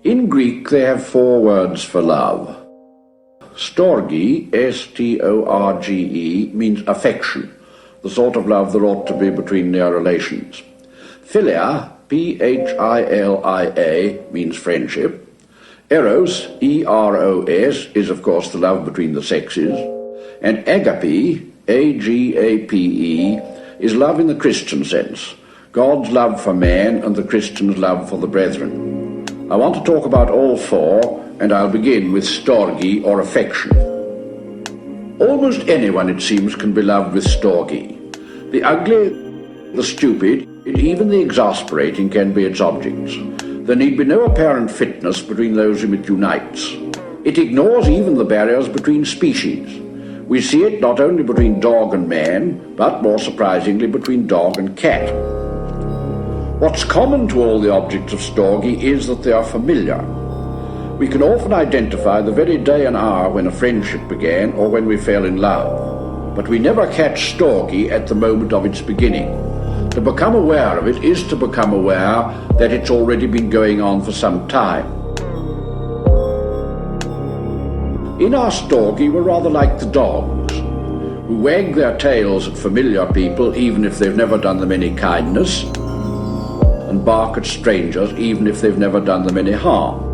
In Greek they have 4 words for love. Storge, S-T-O-R-G-E, means affection, the sort of love there ought to be between near relations. Philia, P-H-I-L-I-A, means friendship. Eros, E-R-O-S, is of course the love between the sexes. And agape, A-G-A-P-E, is love in the Christian sense, God's love for man and the Christian's love for the brethren. I want to talk about all 4, and I'll begin with storge, or affection. Almost anyone, it seems, can be loved with storge. The ugly, the stupid, and even the exasperating can be its objects. There need be no apparent fitness between those whom it unites. It ignores even the barriers between species. We see it not only between dog and man, but more surprisingly between dog and cat. What's common to all the objects of storge is that they are familiar. We can often identify the very day and hour when a friendship began or when we fell in love, but we never catch storge at the moment of its beginning. To become aware of it is to become aware that it's already been going on for some time. In our storge, we're rather like the dogs, who wag their tails at familiar people even if they've never done them any kindness, and bark at strangers even if they've never done them any harm.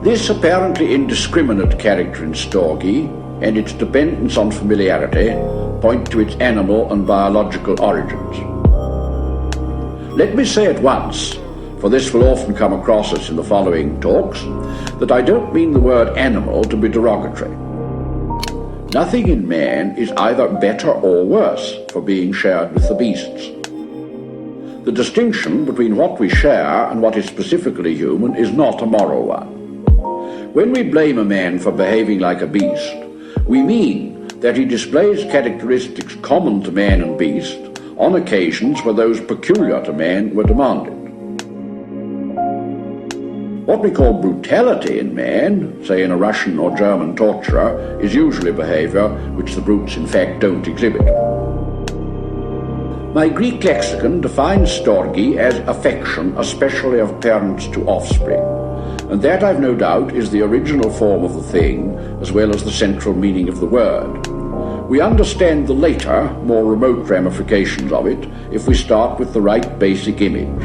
This apparently indiscriminate character in storge and its dependence on familiarity point to its animal and biological origins. Let me say at once, for this will often come across us in the following talks, that I don't mean the word animal to be derogatory. Nothing in man is either better or worse for being shared with the beasts. The distinction between what we share and what is specifically human is not a moral one. When we blame a man for behaving like a beast, we mean that he displays characteristics common to man and beast on occasions where those peculiar to man were demanded. What we call brutality in man, say in a Russian or German torturer, is usually behavior which the brutes in fact don't exhibit. My Greek lexicon defines storge as affection, especially of parents to offspring, and that, I've no doubt, is the original form of the thing, as well as the central meaning of the word. We understand the later, more remote ramifications of it if we start with the right basic image.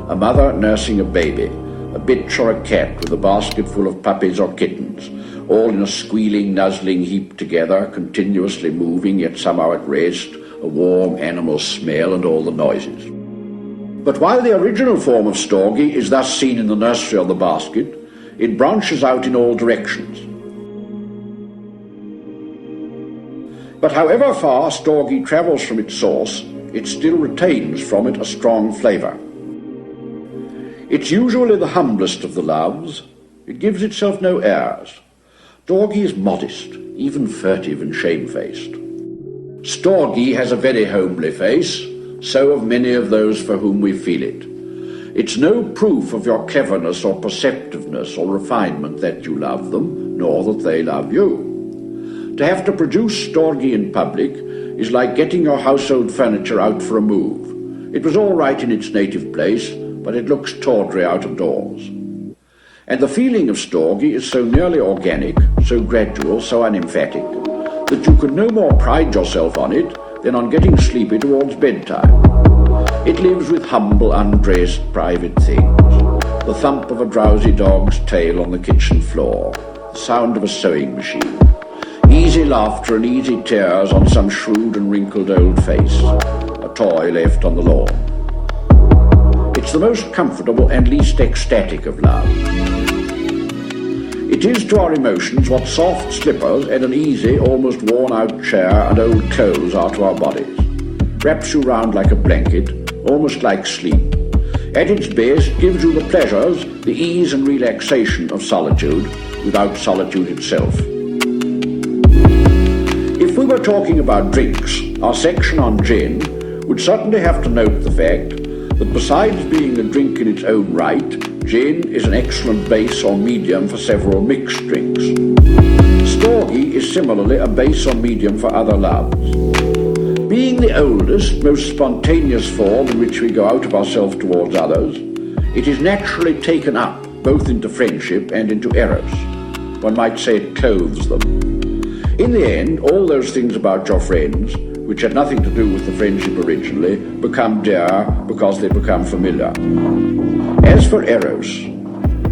A mother nursing a baby, a bitch or a cat with a basket full of puppies or kittens, all in a squealing, nuzzling heap together, continuously moving yet somehow at rest, a warm animal smell and all the noises. But while the original form of storge is thus seen in the nursery or the basket, it branches out in all directions. But however far storge travels from its source, it still retains from it a strong flavour. It's usually the humblest of the loves. It gives itself no airs. Storge is modest, even furtive and shamefaced. Storge has a very homely face, so have many of those for whom we feel it. It's no proof of your cleverness or perceptiveness or refinement that you love them, nor that they love you. To have to produce storge in public is like getting your household furniture out for a move. It was all right in its native place, but it looks tawdry out of doors. And the feeling of storge is so nearly organic, so gradual, so unemphatic, that you could no more pride yourself on it than on getting sleepy towards bedtime. It lives with humble, undressed, private things. The thump of a drowsy dog's tail on the kitchen floor, the sound of a sewing machine, easy laughter and easy tears on some shrewd and wrinkled old face, a toy left on the lawn. It's the most comfortable and least ecstatic of love. It is to our emotions what soft slippers and an easy, almost worn-out chair and old clothes are to our bodies. Wraps you round like a blanket, almost like sleep. At its best, gives you the pleasures, the ease and relaxation of solitude, without solitude itself. If we were talking about drinks, our section on gin would certainly have to note the fact that besides being a drink in its own right, gin is an excellent base or medium for several mixed drinks. Storge is similarly a base or medium for other loves. Being the oldest, most spontaneous form in which we go out of ourselves towards others, it is naturally taken up both into friendship and into eros. One might say it clothes them. In the end, all those things about your friends, which had nothing to do with the friendship originally, become dear because they become familiar. As for eros,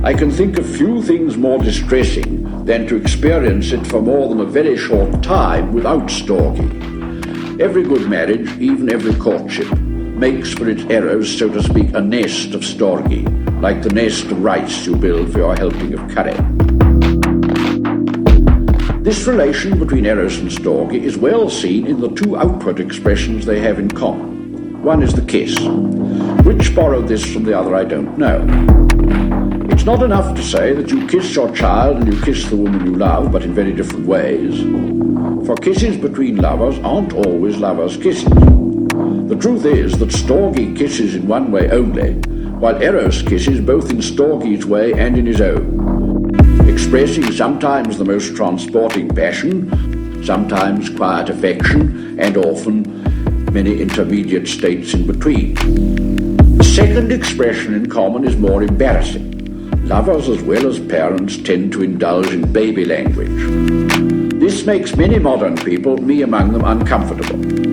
I can think of few things more distressing than to experience it for more than a very short time without Storge. Every good marriage, even every courtship, makes for its eros, so to speak, a nest of Storge, like the nest of rice you build for your helping of curry. This relation between eros and Storge is well seen in the two outward expressions they have in common. One is the kiss. Which borrowed this from the other I don't know. It's not enough to say that you kiss your child and you kiss the woman you love, but in very different ways. For kisses between lovers aren't always lovers' kisses. The truth is that Storge kisses in one way only, while eros kisses both in Storge's way and in his own, expressing sometimes the most transporting passion, sometimes quiet affection, and often many intermediate states in between. The second expression in common is more embarrassing. Lovers as well as parents tend to indulge in baby language. This makes many modern people, me among them, uncomfortable.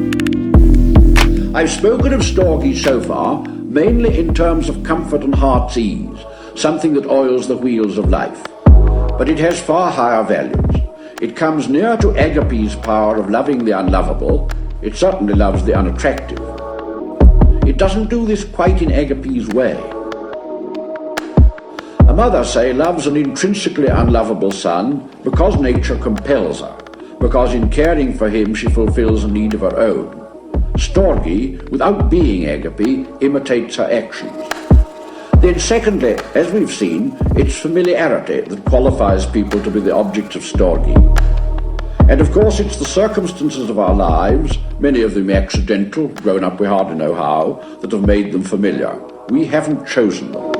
I've spoken of Storge so far mainly in terms of comfort and heart's ease, something that oils the wheels of life. But it has far higher values. It comes near to Agape's power of loving the unlovable. It certainly loves the unattractive. It doesn't do this quite in Agape's way. A mother, say, loves an intrinsically unlovable son because nature compels her, because in caring for him she fulfills a need of her own. Storge, without being Agape, imitates her actions. Then secondly, as we've seen, it's familiarity that qualifies people to be the objects of Storge. And of course it's the circumstances of our lives, many of them accidental, grown up we hardly know how, that have made them familiar. We haven't chosen them.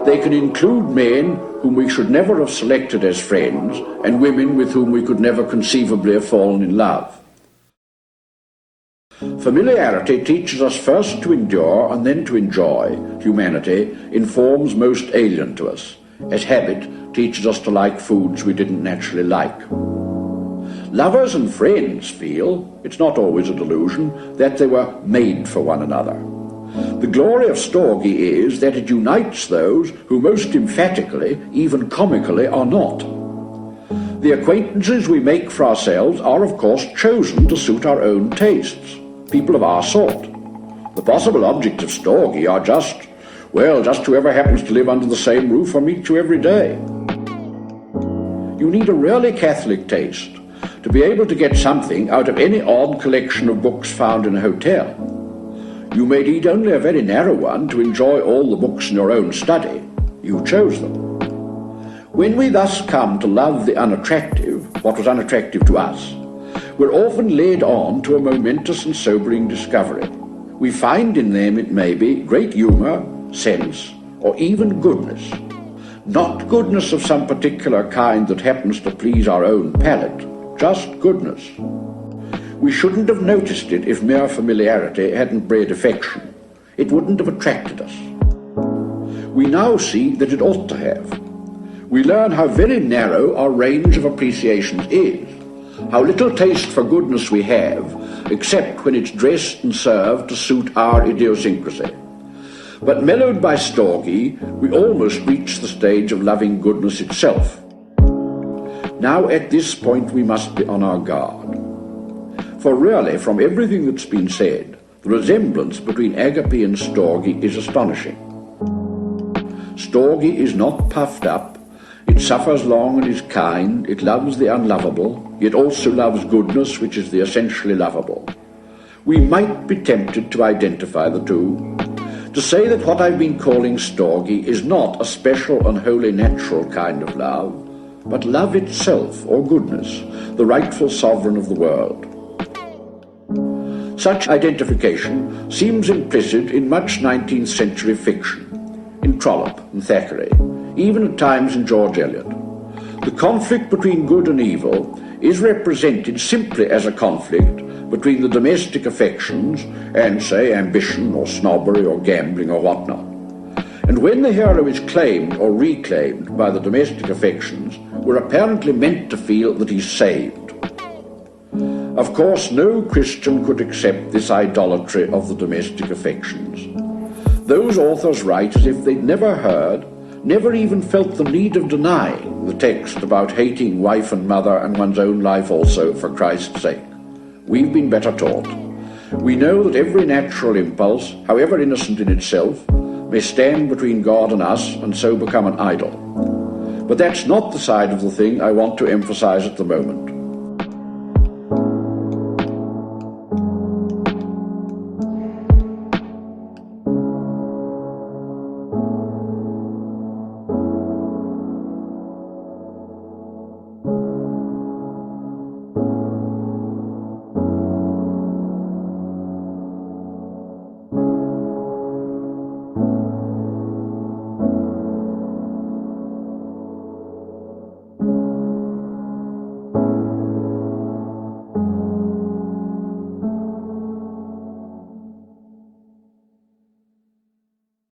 They can include men whom we should never have selected as friends, and women with whom we could never conceivably have fallen in love. Familiarity teaches us first to endure and then to enjoy humanity in forms most alien to us, as habit teaches us to like foods we didn't naturally like. Lovers and friends feel, it's not always a delusion, that they were made for one another. The glory of Storge is that it unites those who most emphatically, even comically, are not. The acquaintances we make for ourselves are of course chosen to suit our own tastes, people of our sort. The possible objects of Storge are just whoever happens to live under the same roof or meet you every day. You need a really Catholic taste to be able to get something out of any odd collection of books found in a hotel. You may need only a very narrow one to enjoy all the books in your own study. You chose them. When we thus come to love the unattractive, what was unattractive to us, we're often led on to a momentous and sobering discovery. We find in them, it may be, great humour, sense, or even goodness. Not goodness of some particular kind that happens to please our own palate, just goodness. We shouldn't have noticed it if mere familiarity hadn't bred affection. It wouldn't have attracted us. We now see that it ought to have. We learn how very narrow our range of appreciations is, how little taste for goodness we have, except when it's dressed and served to suit our idiosyncrasy. But mellowed by Storge, we almost reach the stage of loving goodness itself. Now at this point we must be on our guard. For really, from everything that's been said, the resemblance between Agape and Storge is astonishing. Storge is not puffed up, it suffers long and is kind, it loves the unlovable, yet also loves goodness, which is the essentially lovable. We might be tempted to identify the two, to say that what I've been calling Storge is not a special and wholly natural kind of love, but love itself, or goodness, the rightful sovereign of the world. Such identification seems implicit in much 19th century fiction, in Trollope and Thackeray, even at times in George Eliot. The conflict between good and evil is represented simply as a conflict between the domestic affections and, say, ambition or snobbery or gambling or whatnot. and when the hero is claimed or reclaimed by the domestic affections, we're apparently meant to feel that he's saved. Of course, no Christian could accept this idolatry of the domestic affections. Those authors write as if they'd never heard, never even felt the need of denying the text about hating wife and mother and one's own life also for Christ's sake. We've been better taught. We know that every natural impulse, however innocent in itself, may stand between God and us and so become an idol. But that's not the side of the thing I want to emphasize at the moment.